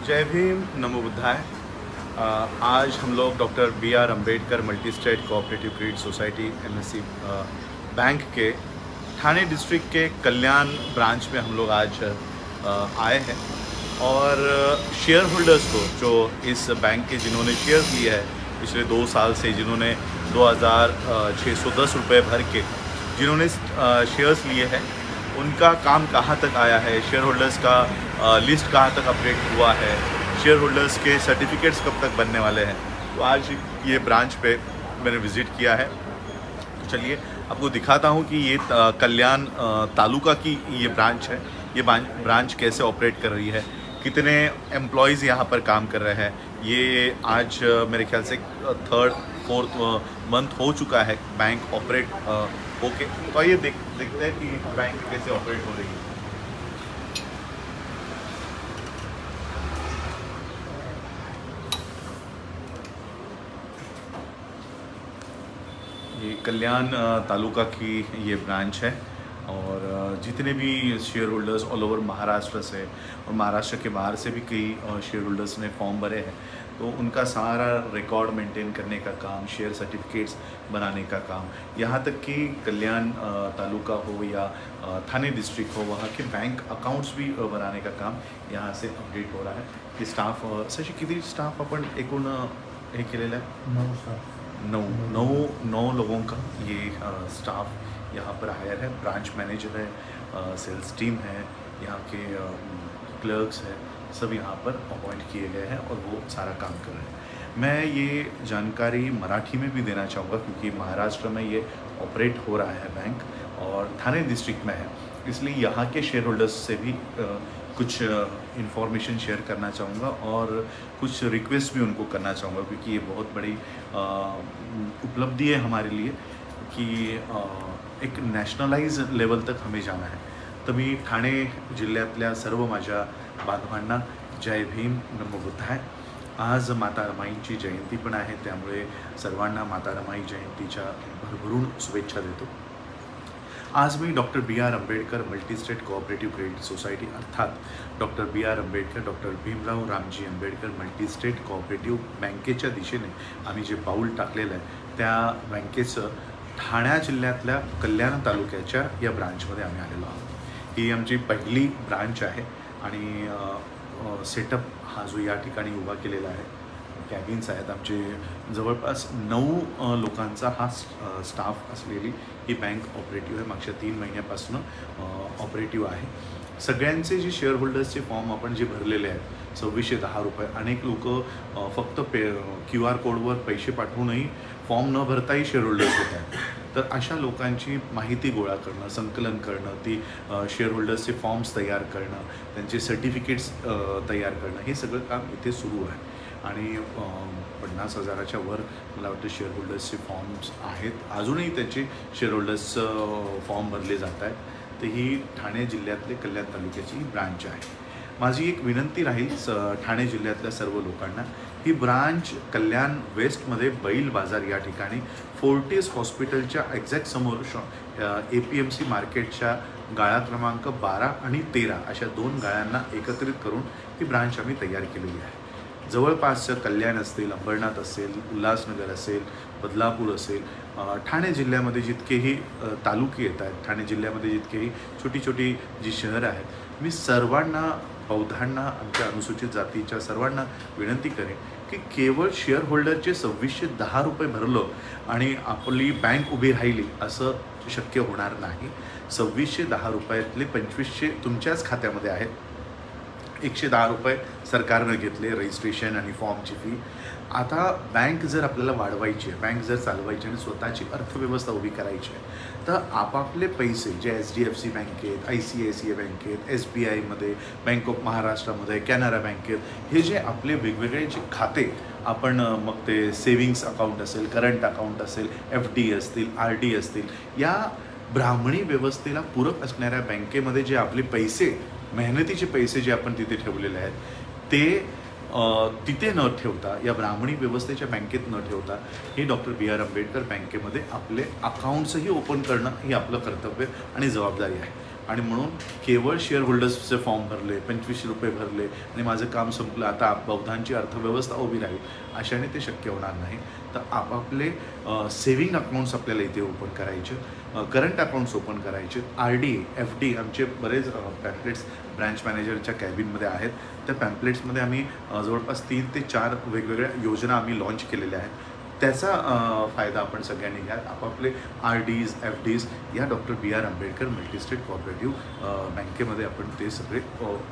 जय भीम, नमो बुद्धाय। आज हम लोग doctor B.R. Ambedkar multi state cooperative credit society MSC bank के ठाणे डिस्ट्रिक्ट के कल्याण ब्रांच में हम लोग आज आए हैं और शेयर होल्डर्स को जो इस बैंक के जिन्होंने शेयर्स लिए है पिछले 2 साल से, जिन्होंने 2,610 रुपये भर के जिन्होंने शेयर्स लिए हैं, उनका काम कहाँ तक आया है, शेयर होल्डर्स का लिस्ट कहाँ तक अपडेट हुआ है, शेयर होल्डर्स के सर्टिफिकेट्स कब तक बनने वाले हैं। तो आज ये ब्रांच पे मैंने विज़िट किया है। तो चलिए आपको दिखाता हूँ कि ये कल्याण तालुका की ये ब्रांच है। ये ब्रांच कैसे ऑपरेट कर रही है, कितने एम्प्लॉयज़ यहाँ पर काम कर रहे हैं। ये आज मेरे ख्याल से 3rd-4th मंथ हो चुका है बैंक ऑपरेट होके। तो आइए देखते हैं कि बैंक कैसे ऑपरेट हो रही है। ये कल्याण तालुका की ये ब्रांच है और जितने भी shareholders all over Maharashtra से और महाराष्ट्र के बाहर से भी कई शेयर होल्डर्स ने फॉर्म भरे हैं, तो उनका सारा रिकॉर्ड मेंटेन करने का काम, शेयर सर्टिफिकेट्स बनाने का काम, यहाँ तक कि कल्याण तालुका हो या ठाणे डिस्ट्रिक्ट हो, वहाँ के बैंक अकाउंट्स भी बनाने का काम यहाँ से अपडेट हो रहा है। की स्टाफ सशी किती स्टाफ आपण एकूण हे केलेलं आहे? 9 साल 9 लोगों का ये स्टाफ यहाँ पर हायर है। ब्रांच मैनेजर है, सेल्स टीम है, यहाँ के क्लर्क्स है, सब यहाँ पर अपॉइंट किए गए हैं और वो सारा काम कर रहे हैं। मैं ये जानकारी मराठी में भी देना चाहूँगा क्योंकि महाराष्ट्र में ये ऑपरेट हो रहा है बैंक और ठाणे डिस्ट्रिक्ट में है, इसलिए यहाँ के शेयर होल्डर्स से भी कुछ इन्फॉर्मेशन शेयर करना चाहूँगा और कुछ रिक्वेस्ट भी उनको करना चाहूँगा क्योंकि ये बहुत बड़ी उपलब्धि है हमारे लिए कि एक नॅशनलाइज लेवल तक हमें जाना है। तर मी ठाणे जिल्ह्यातल्या सर्व माझ्या बांधवांना जय भीम, नमो बुद्धाय। आज माता रमाईंची जयंती पण आहे, त्यामुळे सर्वांना माता रमाई जयंतीच्या भरभरून शुभेच्छा देतो। आज मी doctor B.R. Ambedkar multi state cooperative credit society अर्थात doctor B.R. Ambedkar, doctor Bhimrao Ramji Ambedkar multi state cooperative बँकेच्या दिशेने आम्ही जे पाऊल टाकलेलं आहे त्या बँकेचं ठाणे जिल्ह्यातल्या कल्याण तालुक्याच्या या ब्रांचमध्ये आम्ही आलेलो आहोत। ही आमची पहिली ब्रांच आहे आणि सेटअप हा जो या ठिकाणी उभा केलेला आहे, कॅबिन्स आहेत आमचे, जवळपास 9 लोकांचा हा स्टाफ असलेली ही बँक ऑपरेटिव्ह आहे। मागच्या 3 महिन्यापासून ऑपरेटिव्ह आहे। सगळ्यांचे जे शेअर होल्डर्सचे फॉर्म आपण जे भरलेले आहेत 2610 रुपये, अनेक लोक फक्त QR कोडवर पैसे पाठवूनही फॉर्म न भरताही शेअर होल्डर्स होत आहेत। तर अशा लोकांची माहिती गोळा करणं, संकलन करणं, ती शेअर होल्डर्सचे फॉर्म्स तयार करणं, त्यांचे सर्टिफिकेट्स तयार करणं, हे सगळं काम इथे सुरू आहे आणि 50,000च्या वर मला वाटतं शेअर होल्डर्सचे फॉर्म्स आहेत। अजूनही त्याचे शेअर होल्डर्स फॉर्म भरले जात आहेत। तर ही ठाणे जिल्ह्यातले कल्याण तालुक्याची ही ब्रांच आहे। माझी एक विनंती राहील ठाणे जिल्ह्यातल्या सर्व लोकांना, ही ब्रांच कल्याण वेस्टमध्ये बैल बाजार या ठिकाणी फोर्टिस हॉस्पिटलच्या एक्झॅक्ट समोर APMC मार्केटच्या गाळा क्रमांक 12 आणि 13 अशा 2 गाळ्यांना एकत्रित करून ही ब्रांच आम्ही तयार केलेली आहे। जवळपासचं कल्याण असेल, अंबरनाथ असेल, उल्हासनगर असेल, बदलापूर असेल, ठाणे जिल्ह्यामध्ये जितकेही तालुके येत आहेत, ठाणे जिल्ह्यामध्ये जितकेही छोटी छोटी जी शहरं आहेत, मी सर्वांना, बौद्धांना, आमच्या अनुसूचित जातीच्या सर्वांना विनंती करेन की केवळ शेअर होल्डरचे 2610 रुपये भरलो आणि आपली बँक उभी राहिली असं शक्य होणार नाही। 2610 रुपयातले 2500 तुमच्याच खात्यामध्ये आहेत, 110 रुपये सरकारनं घेतले रजिस्ट्रेशन आणि फॉर्मची फी। आता बँक जर आपल्याला वाढवायची आहे, बँक जर चालवायची आणि स्वतःची अर्थव्यवस्था उभी करायची आहे, तर आपापले पैसे जे HDFC बँकेत, ICICI बँकेत, SBIमध्ये, बँक ऑफ महाराष्ट्रामध्ये, कॅनरा बँकेत, हे जे आपले वेगवेगळे जे खाते आपण, मग ते सेविंग्स अकाउंट असेल, करंट अकाउंट असेल, FD असतील, RD असतील, या ब्राह्मणी व्यवस्थेला पूरक असणाऱ्या बँकेमध्ये जे आपले पैसे, मेहनतीचे पैसे जे आपण तिथे ठेवलेले आहेत, ते तिथे न ठेवता, या ब्राह्मणी व्यवस्थेच्या बँकेत न ठेवता, हे डॉक्टर B.R. अम्बेडकर बँकेमध्ये आपले अकाउंट्सही ओपन करणं ही आपलं कर्तव्य आणि जबाबदारी आहे। आणि म्हणून केवळ शेअर होल्डर्सचे फॉर्म भरले, 25 रुपये भरले आणि माझं काम संपलं, आता बौद्धांची अर्थव्यवस्था उभी राहील, अशाने ते शक्य होणार नाही. तर आपापले सेविंग अकाउंट्स आपल्याला इथे ओपन करायचे, करंट अकाउंट्स ओपन करायचे, RD FD आमचे बरेच पॅम्पलेट्स ब्रँच मॅनेजरच्या कॅबिनमध्ये आहेत. त्या पॅम्पलेट्समध्ये आम्ही जवळपास 3 ते 4 वेगवेगळ्या योजना आम्ही लॉन्च केलेल्या आहेत. त्याचा फायदा आपण सगळ्यांनी घ्या. आपापले RDs FDs या doctor B.R. Ambedkar multi-state cooperative बँकेमध्ये आपण ते सगळे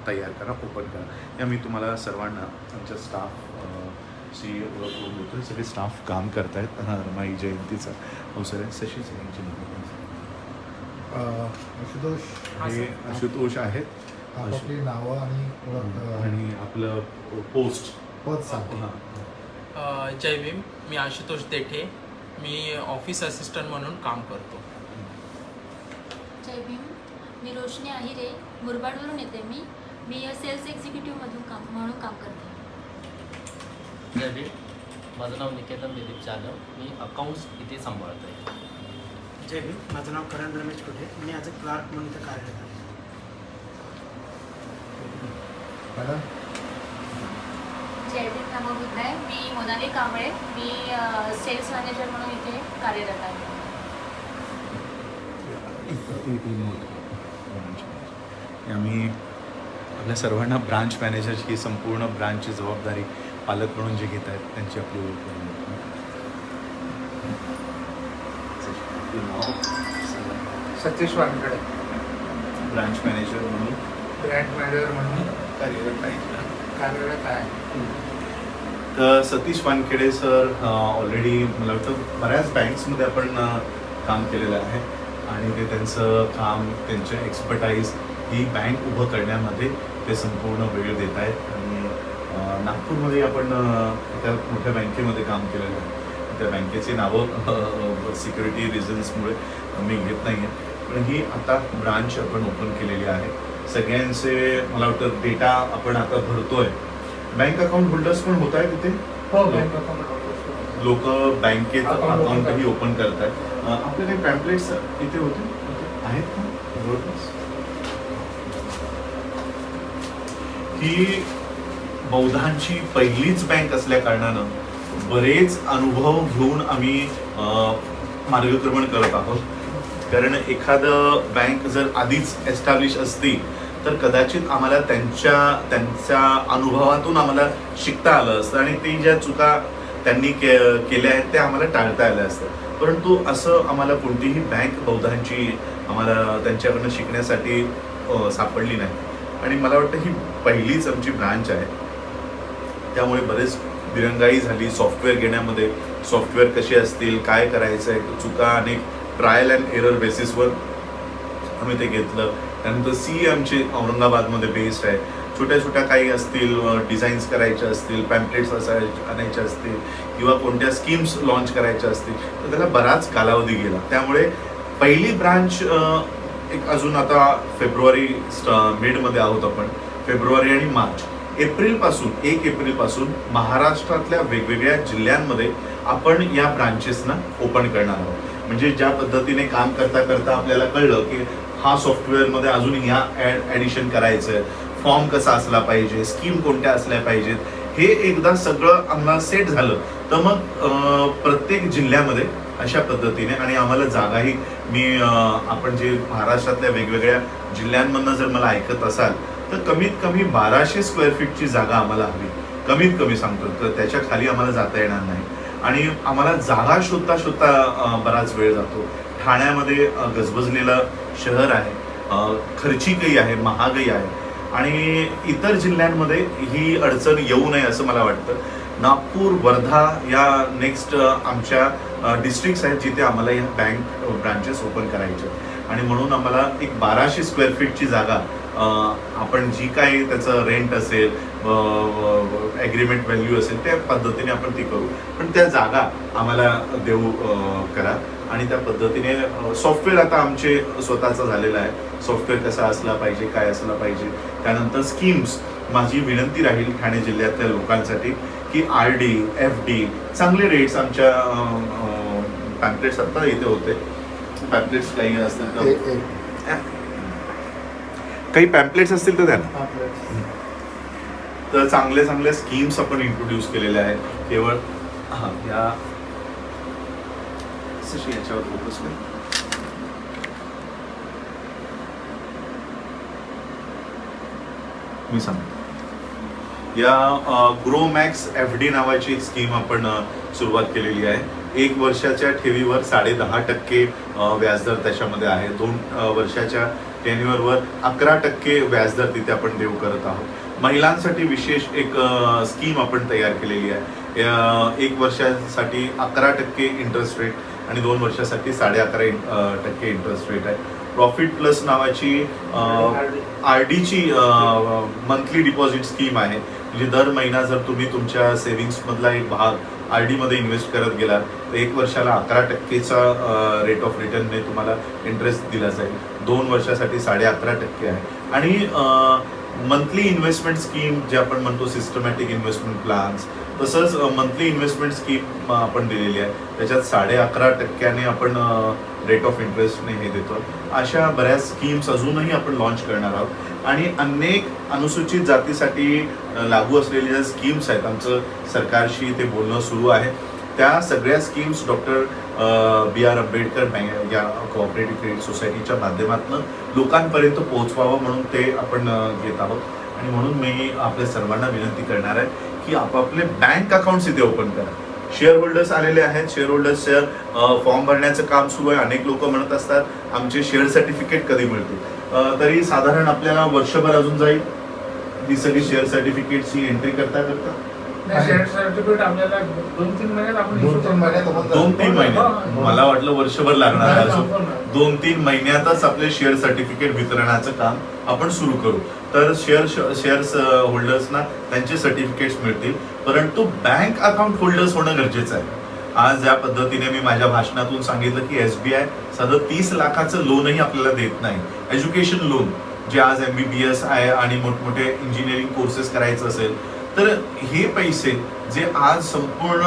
तयार करा, ओपन करा. या मी तुम्हाला सर्वांना आमच्या स्टाफशी ओळखून देतो. सगळे स्टाफ काम करत आहेत. रमाई जयंतीचा अवसर आहे. शशी सगळ्यांची हे आशुतोष आहेत, आपली नावं आणि आपलं पोस्ट पद सांगा. जय भीम. मी आशुतोष देठे. मी ऑफिस असिस्टंट म्हणून काम करतो. जय भीम. मी रोशनी आहिरे, मुरबाडवरून येते. मी सेल्स एक्झिक्युटिव्ह म्हणून काम करते. जय भीम. माझं नाव निकेतन दिलीप जाधव. मी अकाउंट्स इथे सांभाळतो आहे. जय भीम. माझं नाव करण रमेश कुठे. मी ॲज अ क्लार्क म्हणून इथं कार्यरत आहे. मॅडम. जय भीम. नमो बुद्धाय. मी मोनाली कांबळे. मी सेल्स मॅनेजर म्हणून इथे कार्यरत आहे. आम्ही आपल्या सर्वांना ब्रांच मॅनेजरची ही संपूर्ण ब्रांचची जबाबदारी पालक म्हणून जे घेत आहेत त्यांची आपली ओळख करून देतो. सतीश वानकडे ब्रांच मॅनेजर म्हणून ब्रँड मॅनेजर म्हणून कार्यरत आहे. तर सतीश वानखेडे सर ऑलरेडी मला वाटतं बऱ्याच बँक्समध्ये आपण काम केलेलं आहे आणि ते त्यांचं काम, त्यांच्या एक्सपर्टाईज ही बँक उभं करण्यामध्ये ते संपूर्ण वेळ देत आहेत. आणि नागपूरमध्ये आपण एका मोठ्या बँकेमध्ये काम केलेलं आहे. त्या बँकेची नावं सिक्युरिटी रिझन्समुळे मी घेत नाही आहे, पण ही आता ब्रांच आपण ओपन केलेली आहे. सगळ्यांचे मला वाटतं डेटा आपण आता भरतोय. बँक अकाउंट होल्डर्स पण होत आहेत तिथे. बँक अकाउंट लोक बँकेत अकाउंटही ओपन करत आहेत. आपले काही पॅम्पलेट्स इथे होते आहेत का जवळपास? ही बौद्धांची पहिलीच बँक असल्या कारणानं बरेच अनुभव घेऊन आम्ही मार्गक्रमण करत आहोत. कारण एखादं बँक जर आधीच एस्टॅब्लिश असती तर कदाचित आम्हाला त्यांच्या अनुभवातून आम्हाला शिकता आलं असतं आणि ते ज्या चुका त्यांनी केल्या आहेत त्या आम्हाला टाळता आल्या असतं. परंतु असं आम्हाला कोणतीही बँक बौद्धांची आम्हाला त्यांच्याकडनं शिकण्यासाठी सापडली नाही. आणि मला वाटतं ही पहिलीच आमची ब्रांच आहे. त्यामुळे बरेच दिरंगाई झाली सॉफ्टवेअर घेण्यामध्ये. सॉफ्टवेअर कसे असतील, काय करायचं आहे, चुका अनेक ट्रायल अँड एरर बेसिसवर आम्ही ते घेतलं. त्यानंतर CA आमचे औरंगाबादमध्ये बेस्ड आहे. छोट्या छोट्या काही असतील, डिझाईन्स करायच्या असतील, पॅम्पलेट्स आणायच्या असतील किंवा कोणत्या स्कीम्स लॉन्च करायच्या असतील तर त्याला बराच कालावधी गेला. त्यामुळे पहिली ब्रांच एक अजून आता फेब्रुवारी मिडमध्ये आहोत आपण. फेब्रुवारी आणि मार्च, 1 एप्रिलपासून महाराष्ट्रातल्या वेगवेगळ्या जिल्ह्यांमध्ये आपण या ब्रांचेसना ओपन करणार आहोत. म्हणजे ज्या पद्धतीने काम करता करता आपल्याला कळलं की हा सॉफ्टवेअरमध्ये अजून ह्या ॲडिशन करायचं आहे, फॉर्म कसा असला पाहिजे, स्कीम कोणत्या असल्या पाहिजेत, हे एकदा सगळं आम्हाला सेट झालं तर मग प्रत्येक जिल्ह्यामध्ये अशा पद्धतीने आणि आम्हाला जागाही आपण जे महाराष्ट्रातल्या वेगवेगळ्या जिल्ह्यांमधनं जर मला ऐकत असाल तर कमीत कमी 1200 स्क्वेअर फीटची जागा आम्हाला हवी. कमीत कमी सांगतो, तर त्याच्या खाली आम्हाला जाता येणार नाही. आणि आम्हाला जागा शोधता बराच वेळ जातो. ठाण्यामध्ये गजबजलेलं शहर आहे, खर्चिकही आहे, महागही आहे आणि इतर जिल्ह्यांमध्ये ही अडचण येऊ नये असं मला वाटतं. नागपूर, वर्धा या नेक्स्ट आमच्या डिस्ट्रिक्ट्स आहेत जिथे आम्हाला या बँक ब्रांचेस ओपन करायचे आणि म्हणून आम्हाला एक 1200 स्क्वेअर फीटची जागा आपण जी काही त्याचं रेंट असेल, ॲग्रीमेंट व्हॅल्यू असेल त्या पद्धतीने आपण ती करू. पण त्या जागा आम्हाला देऊ करा आणि त्या पद्धतीने सॉफ्टवेअर आता आमचे स्वतःचं झालेलं आहे. सॉफ्टवेअर कसा असला पाहिजे, काय असला पाहिजे. त्यानंतर स्कीम्स, माझी विनंती राहील ठाणे जिल्ह्यातल्या लोकांसाठी की RD FD चांगले रेट्स आमच्या पॅम्पलेट्स आत्ता इथे होते. पॅम्पलेट्स काही असतील तर काही पॅम्पलेट्स असतील तर द्या ना. आपलं तर चांगले चांगले स्कीम्स आपण इंट्रोड्यूस केलेले आहेत. केवळ हां या सशी याच्यावर फोकस कर. मी सांगतो या ग्रो मॅक्स FD नावाची एक स्कीम आपण सुरुवात केलेली आहे. 1 वर्षाच्या ठेवीवर 10.5% व्याजदर त्याच्यामध्ये आहे. 2 वर्षाच्या टेन्युअरवर 11% व्याजदर तिथे आपण देऊ करत आहोत. महिलांसाठी विशेष एक स्कीम आपण तयार केलेली आहे. 1 वर्षासाठी 11% इंटरेस्ट रेट आणि 2 वर्षासाठी 11.5% इंटरेस्ट रेट आहे. प्रॉफिट प्लस नावाची RDची मंथली डिपॉझिट स्कीम आहे. म्हणजे दर महिना जर तुम्ही तुमच्या सेव्हिंग्समधला एक भाग RD मध्ये इन्व्हेस्ट करत गेलात तर 1 वर्षाला 11%चा रेट ऑफ रिटर्नने तुम्हाला इंटरेस्ट दिला जाईल. 2 वर्षासाठी 11.5% आहे. आणि मंथली इन्व्हेस्टमेंट स्कीम जे आपण म्हणतो सिस्टमॅटिक इन्व्हेस्टमेंट प्लॅन्स, तसंच मंथली इन्व्हेस्टमेंट स्कीम आपण दिलेली आहे. त्याच्यात 11.5% आपण रेट ऑफ इंटरेस्टने हे देतो. अशा बऱ्याच स्कीम्स अजूनही आपण लॉन्च करणार आहोत. आणि अनेक अनुसूचित जातीसाठी लागू असलेल्या ज्या स्कीम्स आहेत, आमचं सरकारशी ते बोलणं सुरू आहे. त्या सगळ्या schemes doctor BR Ambedkar bank या कोऑपरेटिव्ह क्रेडिट सोसायटीच्या माध्यमातून लोकांपर्यंत पोहोचवावं म्हणून ते आपण घेत आहोत. आणि म्हणून मी आपल्या सर्वांना विनंती करणार आहे की आपापले बँक अकाउंट्स इथे ओपन करा. शेअर होल्डर्स आलेले आहेत. शेअर होल्डर्स शेअर फॉर्म भरण्याचं काम सुरू आहे. अनेक लोक म्हणत असतात आमचे शेअर सर्टिफिकेट कधी मिळतील. तरी साधारण आपल्याला वर्षभर अजून जाईल ही सगळी शेअर सर्टिफिकेटची एंट्री करता शेअर सर्टिफिकेट आपल्याला 2-3 महिन्यात आपण 2-3 महिन्यात. मला वाटलं वर्षभर लागणार आहे. अजून 2-3 महिन्यातच आपले शेअर सर्टिफिकेट वितरणाचं काम आपण सुरू करू. तर शेअर्स होल्डर्सना त्यांचे सर्टिफिकेट्स मिळतील. परंतु बँक अकाउंट होल्डर्स होणं गरजेचं आहे. आज ज्या पद्धतीने मी माझ्या भाषणातून सांगितलं की SBI साधं 30 लाखाचं लोनही आपल्याला देत नाही. एज्युकेशन लोन जे आज MBBS आहे आणि मोठमोठे इंजिनिअरिंग कोर्सेस करायचं असेल तर हे पैसे जे आज संपूर्ण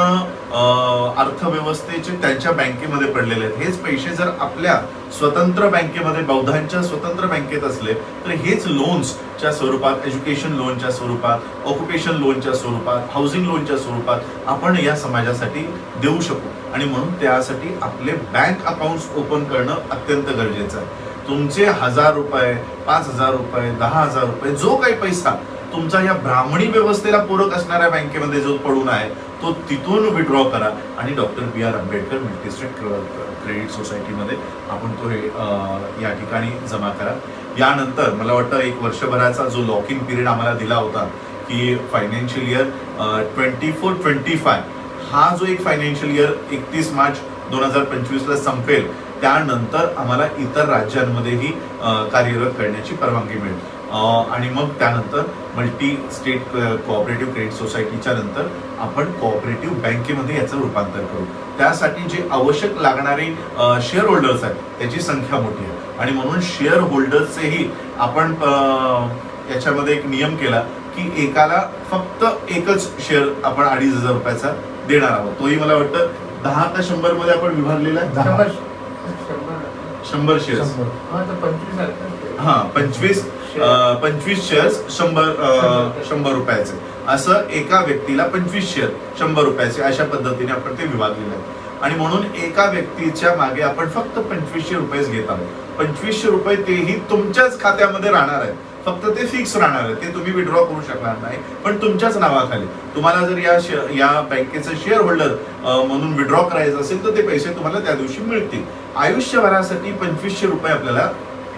अर्थव्यवस्थेचे त्यांच्या बँकेमध्ये पडलेले आहेत, हेच पैसे जर आपल्या स्वतंत्र बँकेमध्ये बौद्धांच्या स्वतंत्र बँकेत असले तर हेच लोन्सच्या स्वरूपात, एज्युकेशन लोनच्या स्वरूपात, ऑक्युपेशन लोनच्या स्वरूपात, हाऊसिंग लोनच्या स्वरूपात आपण या समाजासाठी देऊ शकू. आणि म्हणून त्यासाठी आपले बँक अकाउंट्स ओपन करणं अत्यंत गरजेचं आहे. तुमचे 1000 रुपये, 5000 रुपये, 10,000 रुपये, जो काही पैसा तुमचा या ब्राह्मणी व्यवस्थेला पूरक असणाऱ्या बँकेमध्ये जो पडून आहे तो तिथून विड्रॉ करा आणि doctor BR Ambedkar multi-state credit सोसायटीमध्ये आपण तो या ठिकाणी जमा करा. यानंतर मला वाटतं 1 वर्षभराचा जो लॉक इन पिरियड आम्हाला दिला होता की फायनान्शियल इयर 24-25 हा जो एक फायनान्शियल इयर 31 मार्च 2025ला संपेल, त्यानंतर आम्हाला इतर राज्यांमध्येही कार्यरत करण्याची परवानगी मिळेल. आणि मग त्यानंतर मल्टी स्टेट कोऑपरेटिव्ह क्रेडिट सोसायटीच्या नंतर आपण कोऑपरेटिव्ह बँकेमध्ये याचं रूपांतर करू. त्यासाठी जे आवश्यक लागणारे शेअर होल्डर्स आहेत त्याची संख्या मोठी आहे. आणि म्हणून शेअर होल्डर्सचेही आपण याच्यामध्ये एक नियम केला की एकाला फक्त एकच शेअर आपण 2,500 रुपयाचा देणार आहोत. तोही मला वाटतं 10 का 100 मध्ये आपण विभागलेला आहे. 100 शेअर्स. हा 25 शेअर्स 100 रुपयाचे, असं एका व्यक्तीला 25 शेअर 100 रुपयाचे अशा पद्धतीने आपण ते विभागलेलं आहे. आणि म्हणून एका व्यक्तीच्या मागे आपण फक्त 2500 रुपयेच घेत आहोत. 2500 रुपये तेही तुमच्याच खात्यामध्ये राहणार आहेत. फक्त ते फिक्स राहणार आहे, ते तुम्ही विड्रॉ करू शकणार नाही, पण तुमच्याच नावाखाली. तुम्हाला जर या बँकेचं शेअर होल्डर म्हणून विड्रॉ करायचं असेल तर ते पैसे तुम्हाला त्या दिवशी मिळतील. आयुष्यभरासाठी 2500 रुपये आपल्याला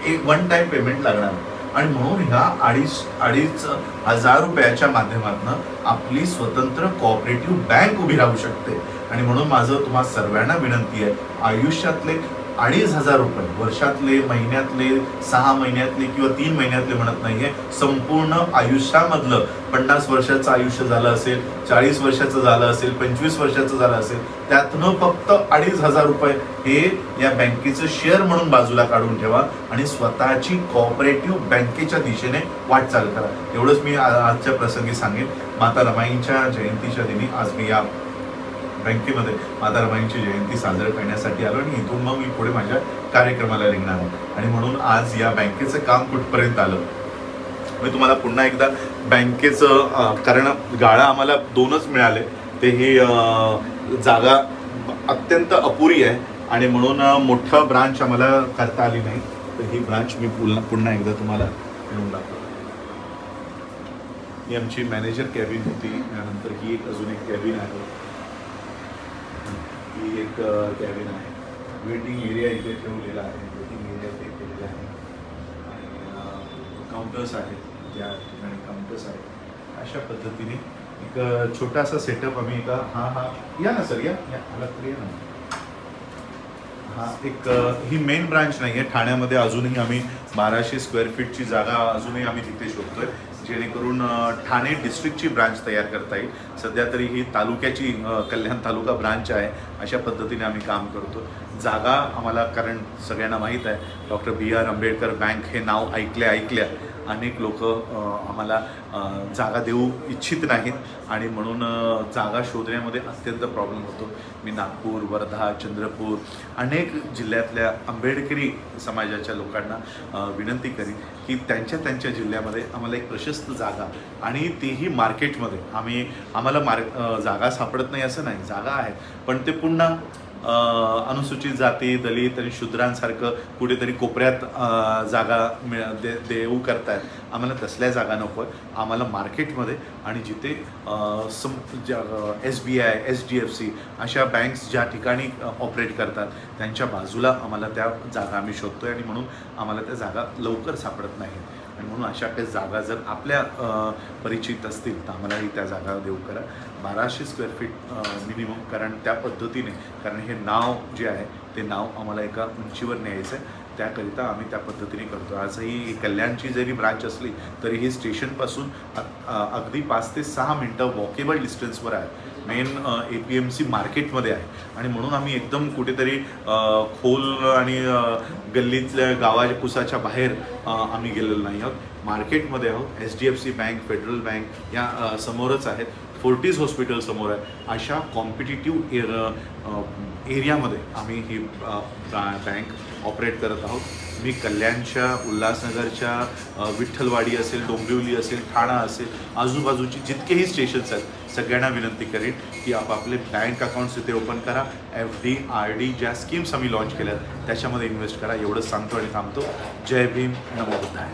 एक वन टाइम पेमेंट लागणार. आणि म्हणून ह्या 2,500 रुपयाच्या माध्यमातून आपली स्वतंत्र कोऑपरेटिव्ह बँक उभी राहू शकते. आणि म्हणून माझं तुम्हा सर्वांना विनंती आहे, आयुष्यातले 2,500 रुपये, वर्षातले, महिन्यातले, 6 महिन्यातले किंवा 3 महिन्यातले म्हणत नाहीये, संपूर्ण आयुष्यामधलं 50 वर्षाचं आयुष्य झालं असेल, 40 वर्षाचं झालं असेल, 25 वर्षाचं झालं असेल, त्यातनं फक्त 2,500 रुपये हे या बँकेचं शेअर म्हणून बाजूला काढून ठेवा आणि स्वतःची कोऑपरेटिव्ह बँकेच्या दिशेने वाटचाल करा. एवढंच मी आजच्या प्रसंगी सांगेन. माता रमाईंच्या जयंतीच्या दिनी आज मी या बँकेमध्ये माता रमाईंची जयंती साजरी करण्यासाठी आलो आणि इथून मग मी पुढे माझ्या कार्यक्रमाला निघणार आहे. आणि म्हणून आज या बँकेचं काम कुठपर्यंत आलं मी तुम्हाला पुन्हा एकदा बँकेचं कारण गाळा आम्हाला 2च मिळाले, ते ही जागा अत्यंत अपुरी आहे आणि म्हणून मोठं ब्रांच आम्हाला करता आली नाही. तर ही ब्रांच मी पुन्हा एकदा तुम्हाला मिळून दाखवतो. ही आमची मॅनेजर कॅबिन होती, त्यानंतर ही एक अजून एक कॅबिन आहे, ही एक कॅबिन आहे. वेटिंग एरिया इथे ठेवलेला आहे, वेटिंग एरिया इथे ठेवलेला आहे आणि काउंटर्स आहेत, त्या ठिकाणी काउंटर्स आहेत. अशा पद्धतीने एक छोटासा सेटअप आम्ही एका हा या ना सर, या आला तर या ना. हा एक ही मेन ब्रांच नाही आहे ठाण्यामध्ये. अजूनही आम्ही 1200 स्क्वेअर फीटची जागा अजूनही आम्ही तिथे शोधतोय, जेणेकरून ठाणे डिस्ट्रिक्टची ब्रांच तयार करता येईल. सध्या तरी ही तालुक्याची कल्याण तालुका ब्रांच आहे, अशा पद्धतीने आम्ही काम करतो. जागा आम्हाला, कारण सगळ्यांना माहीत आहे डॉक्टर B.R. आंबेडकर बँक हे नाव ऐकल्या अनेक लोक आम्हाला जागा देऊ इच्छित नाहीत आणि म्हणून जागा शोधण्यामध्ये अत्यंत प्रॉब्लेम होतो. मी नागपूर, वर्धा, चंद्रपूर अनेक जिल्ह्यातल्या आंबेडकरी समाजाच्या लोकांना विनंती करीन की त्यांच्या जिल्ह्यामध्ये आम्हाला एक प्रशस्त जागा, आणि तीही मार्केटमध्ये. आम्हाला जागा सापडत नाही असं नाही, जागा आहे, पण ते पुन्हा अनुसूचित जाती, दलित आणि शूद्रांसारखं कुठेतरी कोपऱ्यात जागा देऊ करतायत. आम्हाला तसल्या जागा नको आहे. आम्हाला मार्केटमध्ये आणि जिथे SBI, HDFC अशा बँक्स ज्या ठिकाणी ऑपरेट करतात त्यांच्या बाजूला आम्हाला त्या जागा आम्ही शोधतो आहे आणि म्हणून आम्हाला त्या जागा लवकर सापडत नाहीत. आणि म्हणून अशा काही जागा जर आपल्या परिचित असतील तर आम्हालाही त्या जागा देऊ करा. 1200 स्क्वेअर फीट मिनिमम, कारण त्या पद्धतीने, कारण हे नाव जे आहे ते नाव आम्हाला एका उंचीवर न्यायचं आहे, त्याकरिता आम्ही त्या पद्धतीने करतो. आजही कल्याणची जरी ब्रांच असली तरी ही स्टेशनपासून अगदी 5 ते 6 मिनटं वॉकेबल डिस्टन्सवर आहे. मेन APMC मार्केटमध्ये आहे आणि म्हणून आम्ही एकदम कुठेतरी खोल आणि गल्लीतल्या गावाच्या कुसाच्या बाहेर आम्ही गेलेलो नाही आहोत. मार्केटमध्ये आहोत. HDFC बँक, फेडरल बँक या समोरच आहेत. फोर्टिस हॉस्पिटल समोर आहे. अशा कॉम्पिटिटिव्ह एरियामध्ये आम्ही ही बँक ऑपरेट करत आहोत. मी कल्याणच्या, उल्हासनगरच्या, विठ्ठलवाडी असेल, डोंबिवली असेल, ठाणा असेल, आजूबाजूची जितकेही स्टेशन्स आहेत सगळ्यांना विनंती करेन की आपापले बँक अकाउंट्स इथे ओपन करा. FD, RD ज्या स्कीम्स आम्ही लॉन्च केल्यात त्याच्यामध्ये इन्व्हेस्ट करा. एवढंच सांगतो आणि थांबतो. जय भीम, नमो बुद्धाय.